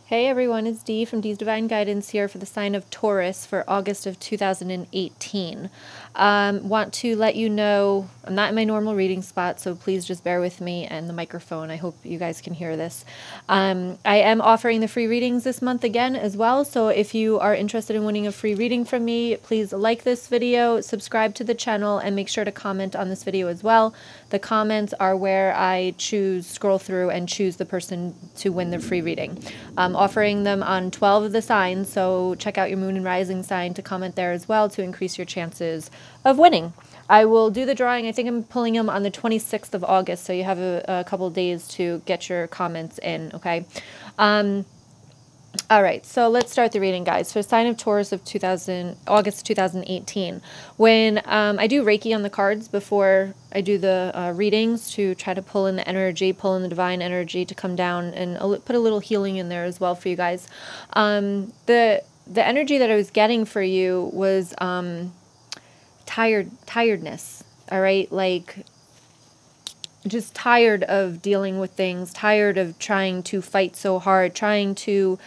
Hey everyone, it's Dee from Dee's Divine Guidance here for the sign of Taurus for August of 2018. Want to let you know I'm not in my normal reading spot, so please just bear with me and the microphone. I hope you guys can hear this. I am offering the free readings this month again as well, so if you are interested in winning a free reading from me, please like this video, subscribe to the channel, and make sure to comment on this video as well. The comments are where I scroll through and choose the person to win the free reading. Offering them on 12 of the signs, so check out your moon and rising sign to comment there as well to increase your chances of winning. I will do the drawing. I think I'm pulling them on the 26th of August, so you have a couple days to get your comments in, okay? All right, so let's start the reading, guys. For sign of Taurus of August 2018, when I do Reiki on the cards before I do the readings to try to pull in the energy, pull in the divine energy to come down and put a little healing in there as well for you guys. The energy that I was getting for you was tiredness, all right? Like, just tired of dealing with things, tired of trying to fight so hard, trying to,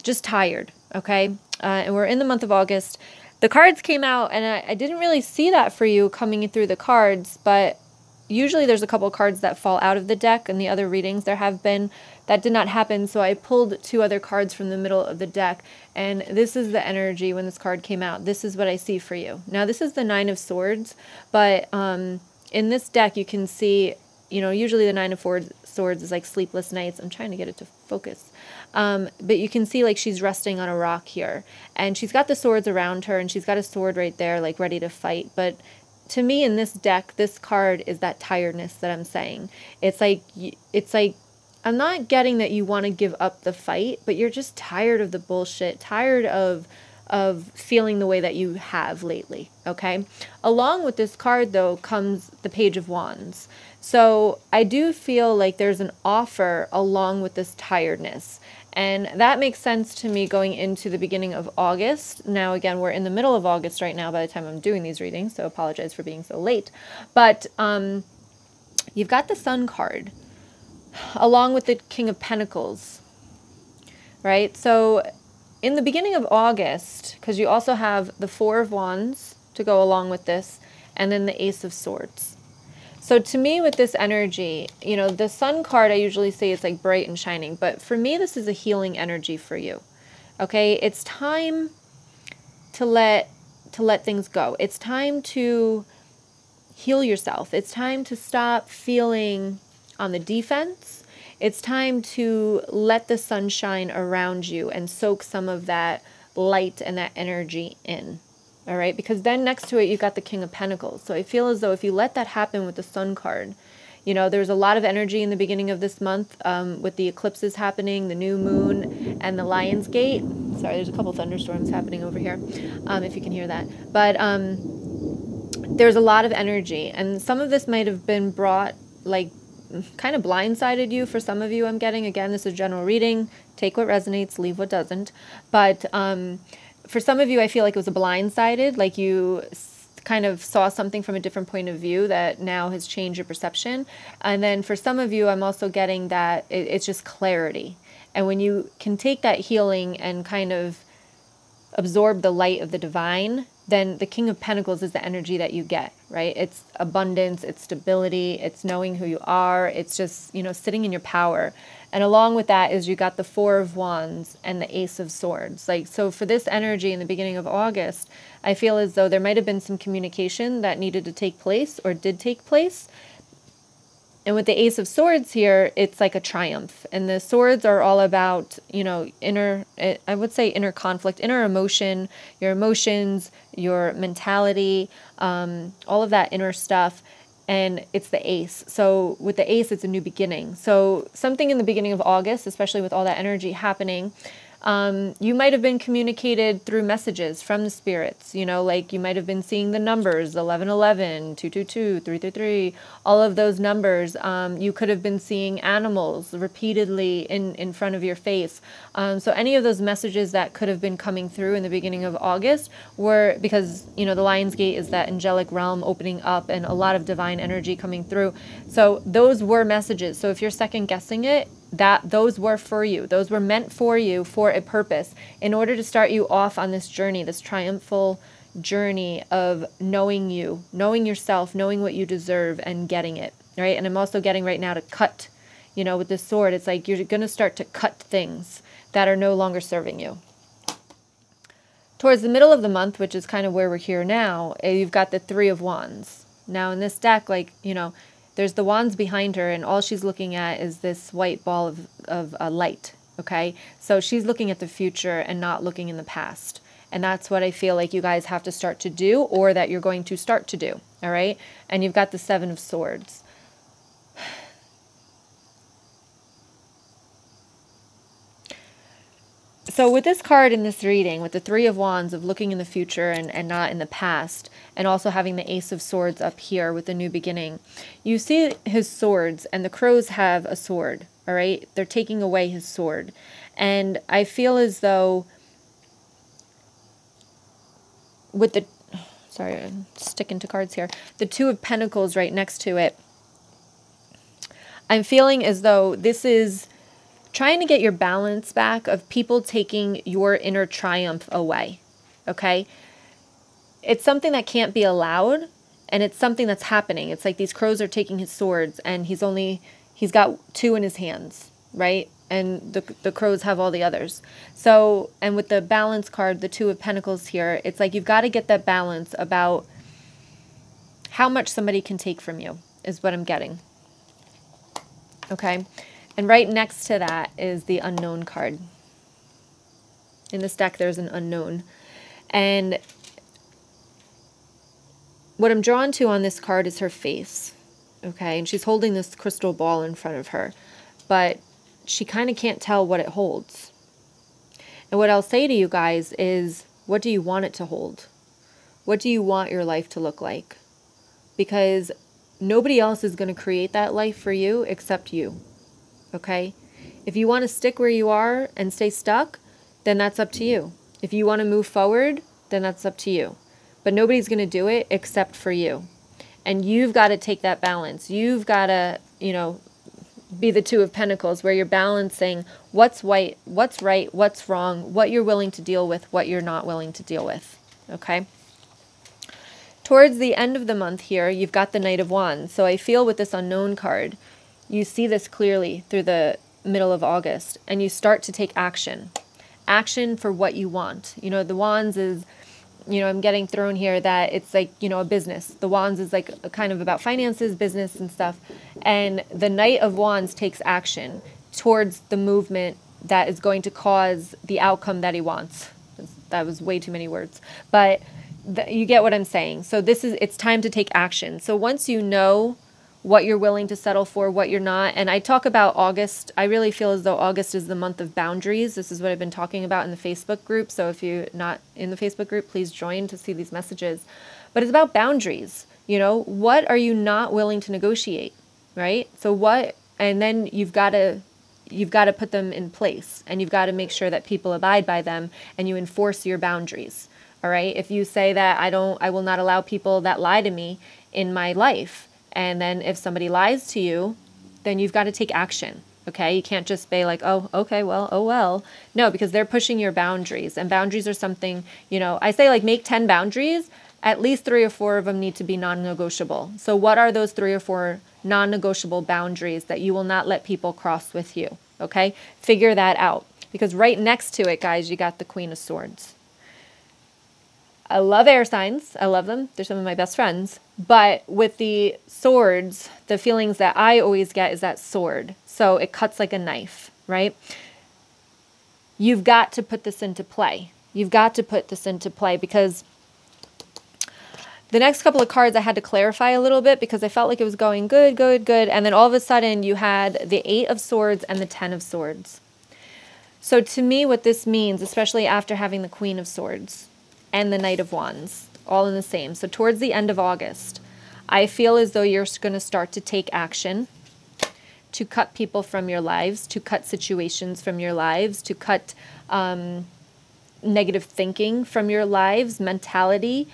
just tired, okay? And we're in the month of August. The cards came out, and I didn't really see that for you coming through the cards, but usually there's a couple of cards that fall out of the deck, and the other readings there have been. That did not happen, so I pulled two other cards from the middle of the deck, and this is the energy when this card came out. This is what I see for you. Now, this is the Nine of Swords, but in this deck, you can see, you know, usually the Nine of Swords is like sleepless nights. I'm trying to get it to focus. But you can see like she's resting on a rock here. And she's got the swords around her, and she's got a sword right there, like ready to fight. But to me, in this deck, this card is that tiredness that I'm saying. It's like I'm not getting that you want to give up the fight, but you're just tired of the bullshit, tired of feeling the way that you have lately, okay? Along with this card, though, comes the Page of Wands. So I do feel like there's an offer along with this tiredness. And that makes sense to me going into the beginning of August. Now, again, we're in the middle of August right now by the time I'm doing these readings, so apologize for being so late. But you've got the Sun card along with the King of Pentacles, right? So in the beginning of August, because you also have the Four of Wands to go along with this, and then the Ace of Swords. So to me, with this energy, you know, the Sun card, I usually say it's like bright and shining, but for me, this is a healing energy for you, okay? It's time to let things go. It's time to heal yourself. It's time to stop feeling on the defense. It's time to let the sun shine around you and soak some of that light and that energy in. All right, because then next to it, you've got the King of Pentacles. So I feel as though if you let that happen with the Sun card, you know, there's a lot of energy in the beginning of this month with the eclipses happening, the new moon, and the Lion's Gate. Sorry, there's a couple thunderstorms happening over here, if you can hear that. But there's a lot of energy, and some of this might have been brought, like, kind of blindsided you. For some of you, I'm getting, again, this is general reading. Take what resonates, leave what doesn't. But for some of you, I feel like it was a blindsided, like you kind of saw something from a different point of view that now has changed your perception. And then for some of you, I'm also getting that it's just clarity. And when you can take that healing and kind of absorb the light of the divine, then the King of Pentacles is the energy that you get, right? It's abundance, it's stability, it's knowing who you are, it's just, you know, sitting in your power. And along with that is you got the Four of Wands and the Ace of Swords. Like, so for this energy in the beginning of August, I feel as though there might have been some communication that needed to take place or did take place. And with the Ace of Swords here, it's like a triumph. And the swords are all about, you know, I would say inner conflict, inner emotion, your emotions, your mentality, all of that inner stuff. And it's the Ace. So with the Ace, it's a new beginning. So something in the beginning of August, especially with all that energy happening, you might have been communicated through messages from the spirits, you know, like you might have been seeing the numbers, 1111, 222, 333, all of those numbers. You could have been seeing animals repeatedly in front of your face. So any of those messages that could have been coming through in the beginning of August were because, you know, the Lion's Gate is that angelic realm opening up and a lot of divine energy coming through. So those were messages. So if you're second guessing it, those were for you. Those were meant for you for a purpose, in order to start you off on this journey, this triumphal journey of knowing you, knowing yourself, knowing what you deserve, and getting it, right? And I'm also getting right now to cut, you know, with this sword. It's like you're going to start to cut things that are no longer serving you. Towards the middle of the month, which is kind of where we're here now, you've got the Three of Wands. Now in this deck, like, you know, there's the wands behind her, and all she's looking at is this white ball of light, okay? So she's looking at the future and not looking in the past. And that's what I feel like you guys have to start to do, or that you're going to start to do, all right? And you've got the Seven of Swords. So with this card in this reading, with the Three of Wands of looking in the future and not in the past, and also having the Ace of Swords up here with the new beginning, you see his swords, and the crows have a sword, all right? They're taking away his sword. And I feel as though with the, sorry, I'm sticking to cards here, the Two of Pentacles right next to it, I'm feeling as though this is trying to get your balance back of people taking your inner triumph away, okay? It's something that can't be allowed, and it's something that's happening. It's like these crows are taking his swords, and he's got two in his hands, right? And the crows have all the others. So, and with the balance card, the Two of Pentacles here, it's like you've got to get that balance about how much somebody can take from you, is what I'm getting. Okay? And right next to that is the Unknown card. In this deck, there's an unknown. And what I'm drawn to on this card is her face. Okay? And she's holding this crystal ball in front of her. But she kind of can't tell what it holds. And what I'll say to you guys is, what do you want it to hold? What do you want your life to look like? Because nobody else is going to create that life for you except you. Okay? If you want to stick where you are and stay stuck, then that's up to you. If you want to move forward, then that's up to you. But nobody's going to do it except for you. And you've got to take that balance. You've got to, you know, be the Two of Pentacles, where you're balancing what's right, what's wrong, what you're willing to deal with, what you're not willing to deal with. Okay? Towards the end of the month here, you've got the Knight of Wands. So I feel with this Unknown card, you see this clearly through the middle of August, and you start to take action. Action for what you want. You know, the Wands is, you know, I'm getting thrown here that it's like, you know, a business. The Wands is like a kind of about finances, business and stuff. And the Knight of Wands takes action towards the movement that is going to cause the outcome that he wants. That was way too many words. But you get what I'm saying. So it's time to take action. So once you know what you're willing to settle for, what you're not. And I talk about August. I really feel as though August is the month of boundaries. This is what I've been talking about in the Facebook group. So if you're not in the Facebook group, please join to see these messages. But it's about boundaries. You know, what are you not willing to negotiate, right? So what, and then you've got to put them in place, and you've got to make sure that people abide by them, and you enforce your boundaries. All right. If you say that I will not allow people that lie to me in my life, and then if somebody lies to you, then you've got to take action, okay? You can't just be like, oh, okay, well, oh, well. No, because they're pushing your boundaries. And boundaries are something, you know, I say like make 10 boundaries. At least 3 or 4 of them need to be non-negotiable. So what are those 3 or 4 non-negotiable boundaries that you will not let people cross with you, okay? Figure that out. Because right next to it, guys, you got the Queen of Swords. I love air signs. I love them. They're some of my best friends. But with the swords, the feelings that I always get is that sword. So it cuts like a knife, right? You've got to put this into play. You've got to put this into play, because the next couple of cards I had to clarify a little bit, because I felt like it was going good, good, good. And then all of a sudden you had the 8 of Swords and the 10 of Swords. So to me, what this means, especially after having the Queen of Swords and the Knight of Wands, all in the same. So towards the end of August, I feel as though you're going to start to take action to cut people from your lives, to cut situations from your lives, to cut negative thinking from your lives, mentality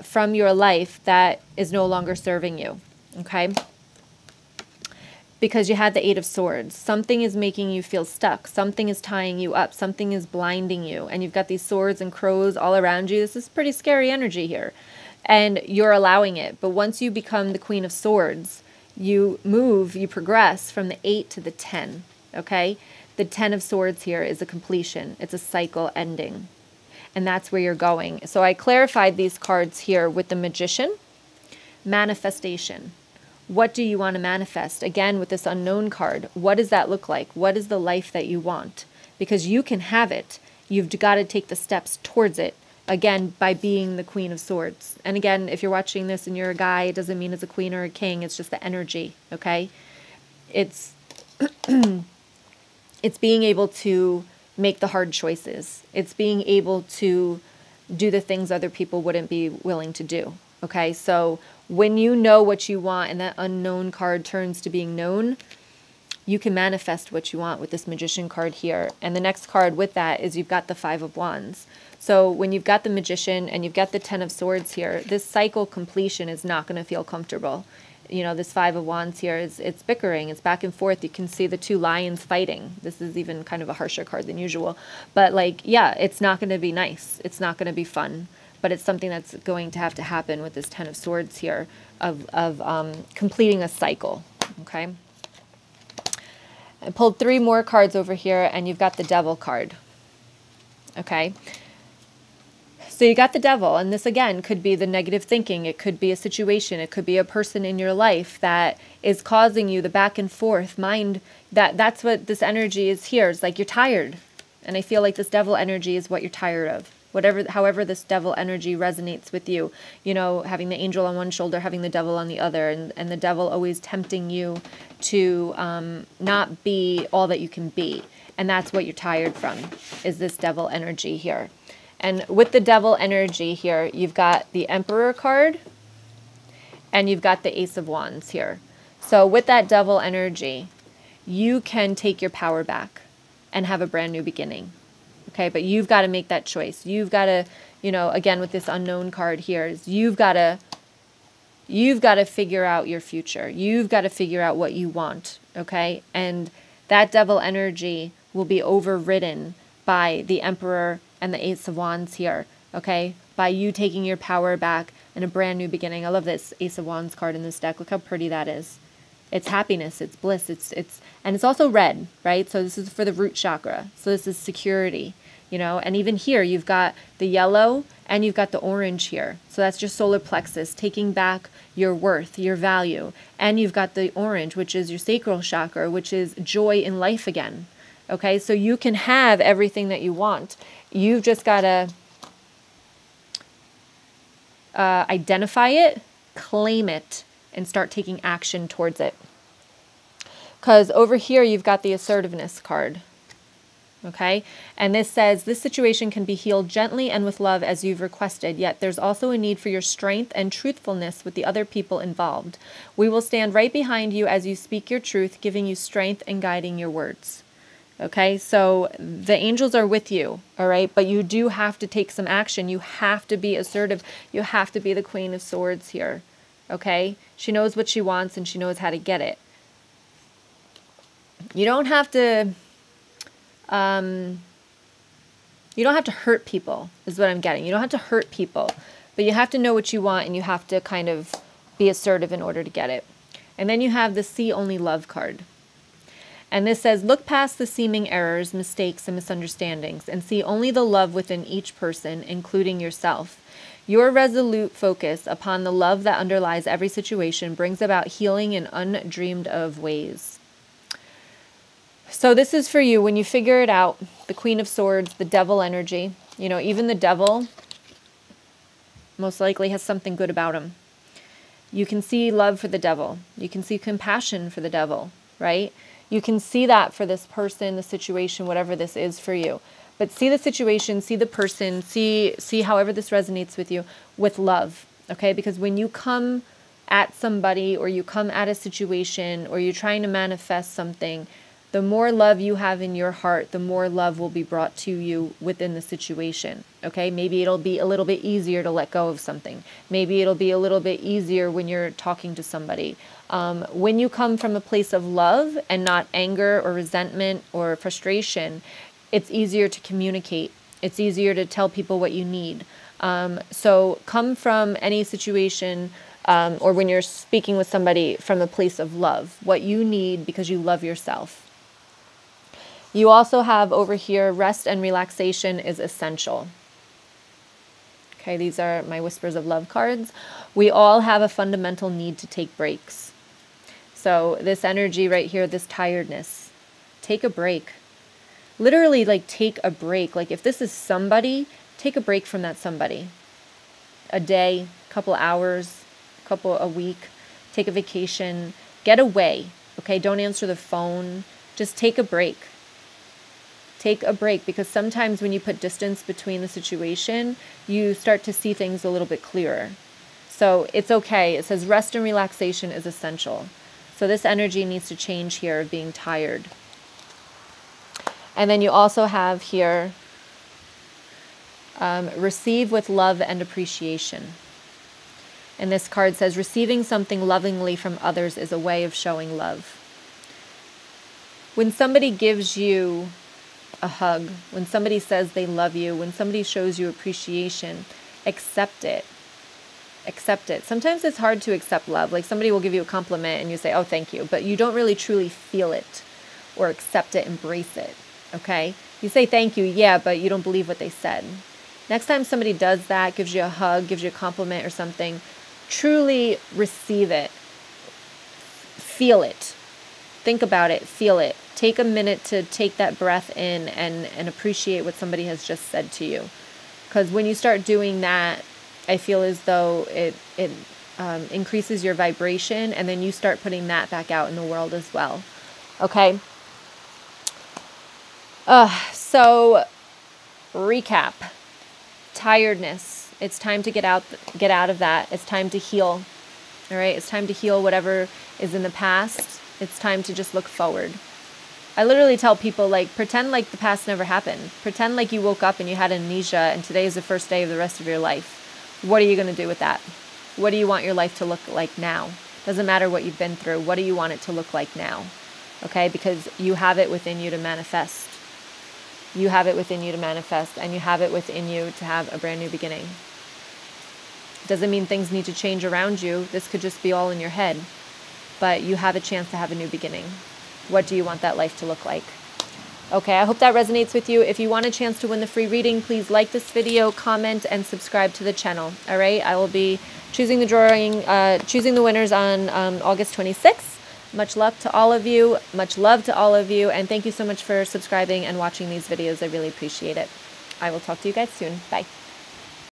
from your life that is no longer serving you, okay? because you had the Eight of Swords. Something is making you feel stuck. Something is tying you up. Something is blinding you. And you've got these swords and crows all around you. This is pretty scary energy here. And you're allowing it. But once you become the Queen of Swords, you move, you progress from the 8 to the 10. Okay? The 10 of Swords here is a completion. It's a cycle ending. And that's where you're going. So I clarified these cards here with the Magician. Manifestation. What do you want to manifest? Again, with this unknown card, what does that look like? What is the life that you want? Because you can have it. You've got to take the steps towards it. Again, by being the Queen of Swords. And again, if you're watching this and you're a guy, it doesn't mean it's a queen or a king. It's just the energy, okay? It's it's being able to make the hard choices. It's being able to do the things other people wouldn't be willing to do, okay? So when you know what you want and that unknown card turns to being known, you can manifest what you want with this Magician card here. And the next card with that is you've got the Five of Wands. So when you've got the Magician and you've got the 10 of Swords here, this cycle completion is not going to feel comfortable. You know, this Five of Wands here, it's bickering, it's back and forth. You can see the two lions fighting. This is even kind of a harsher card than usual. But like, yeah, it's not going to be nice. It's not going to be fun. But it's something that's going to have to happen with this 10 of Swords here of completing a cycle, okay? I pulled 3 more cards over here, and you've got the Devil card, okay? So you got the Devil, and this, again, could be the negative thinking. It could be a situation. It could be a person in your life that is causing you the back and forth mind. That's what this energy is here. It's like you're tired, and I feel like this Devil energy is what you're tired of. However this Devil energy resonates with you, you know, having the angel on one shoulder, having the devil on the other, and the devil always tempting you to not be all that you can be. And that's what you're tired from, is this Devil energy here. And with the Devil energy here, you've got the Emperor card, and you've got the Ace of Wands here. So with that Devil energy, you can take your power back and have a brand new beginning. Okay, but you've got to make that choice. You've got to, you know, again with this unknown card here, is you've got to figure out your future. You've got to figure out what you want, okay? And that Devil energy will be overridden by the Emperor and the Ace of Wands here, okay? By you taking your power back and a brand new beginning. I love this Ace of Wands card in this deck. Look how pretty that is. It's happiness, it's bliss, and it's also red, right? So this is for the root chakra. So this is security, you know, and even here you've got the yellow and you've got the orange here. So that's your solar plexus, taking back your worth, your value. And you've got the orange, which is your sacral chakra, which is joy in life again. Okay, so you can have everything that you want. You've just got to identify it, claim it, and start taking action towards it. Because over here you've got the assertiveness card. Okay, and this says, this situation can be healed gently and with love as you've requested, yet there's also a need for your strength and truthfulness with the other people involved. We will stand right behind you as you speak your truth, giving you strength and guiding your words. Okay, so the angels are with you, all right, but you do have to take some action. You have to be assertive. You have to be the Queen of Swords here. Okay, she knows what she wants and she knows how to get it. You don't have to hurt people, is what I'm getting. You don't have to hurt people, but you have to know what you want and you have to kind of be assertive in order to get it. And then you have the See Only Love card. And this says, look past the seeming errors, mistakes, and misunderstandings and see only the love within each person, including yourself. Your resolute focus upon the love that underlies every situation brings about healing in undreamed of ways. So this is for you when you figure it out, the Queen of Swords, the Devil energy. You know, even the devil most likely has something good about him. You can see love for the devil. You can see compassion for the devil, right? You can see that for this person, the situation, whatever this is for you. But see the situation, see the person, see however this resonates with you, with love, okay? Because when you come at somebody or you come at a situation or you're trying to manifest something, the more love you have in your heart, the more love will be brought to you within the situation, okay? Maybe it'll be a little bit easier to let go of something. Maybe it'll be a little bit easier when you're talking to somebody. When you come from a place of love and not anger or resentment or frustration, it's easier to communicate. It's easier to tell people what you need. So come from any situation or when you're speaking with somebody from a place of love, what you need because you love yourself. You also have over here, rest and relaxation is essential. Okay, these are my Whispers of Love cards. We all have a fundamental need to take breaks. So this energy right here, this tiredness, take a break. Literally, like, take a break. Like, if this is somebody, take a break from that somebody. A day, couple hours, a week. Take a vacation. Get away. Okay, don't answer the phone. Just take a break. Take a break, because sometimes when you put distance between the situation, you start to see things a little bit clearer. So it's okay. It says rest and relaxation is essential. So this energy needs to change here of being tired. And then you also have here, receive with love and appreciation. And this card says, receiving something lovingly from others is a way of showing love. When somebody gives you a hug, when somebody says they love you, when somebody shows you appreciation, accept it. Accept it. Sometimes it's hard to accept love. Like, somebody will give you a compliment and you say, oh, thank you, but you don't really truly feel it or accept it, embrace it. Okay? You say thank you, yeah, but you don't believe what they said. Next time somebody does that, gives you a hug, gives you a compliment or something, truly receive it. Feel it. Think about it. Feel it. Take a minute to take that breath in and appreciate what somebody has just said to you. Because when you start doing that, I feel as though it increases your vibration, and then you start putting that back out in the world as well. Okay? So, recap. Tiredness. It's time to get out of that. It's time to heal. All right? It's time to heal whatever is in the past. It's time to just look forward. I literally tell people, like, pretend like the past never happened. Pretend like you woke up and you had amnesia and today is the first day of the rest of your life. What are you going to do with that? What do you want your life to look like now? Doesn't matter what you've been through. What do you want it to look like now? Okay? Because you have it within you to manifest. You have it within you to manifest, and you have it within you to have a brand new beginning. Doesn't mean things need to change around you. This could just be all in your head. But you have a chance to have a new beginning. What do you want that life to look like? Okay, I hope that resonates with you. If you want a chance to win the free reading, please like this video, comment, and subscribe to the channel. All right, I will be choosing the winners on August 26th. Much luck to all of you. Much love to all of you. And thank you so much for subscribing and watching these videos. I really appreciate it. I will talk to you guys soon. Bye.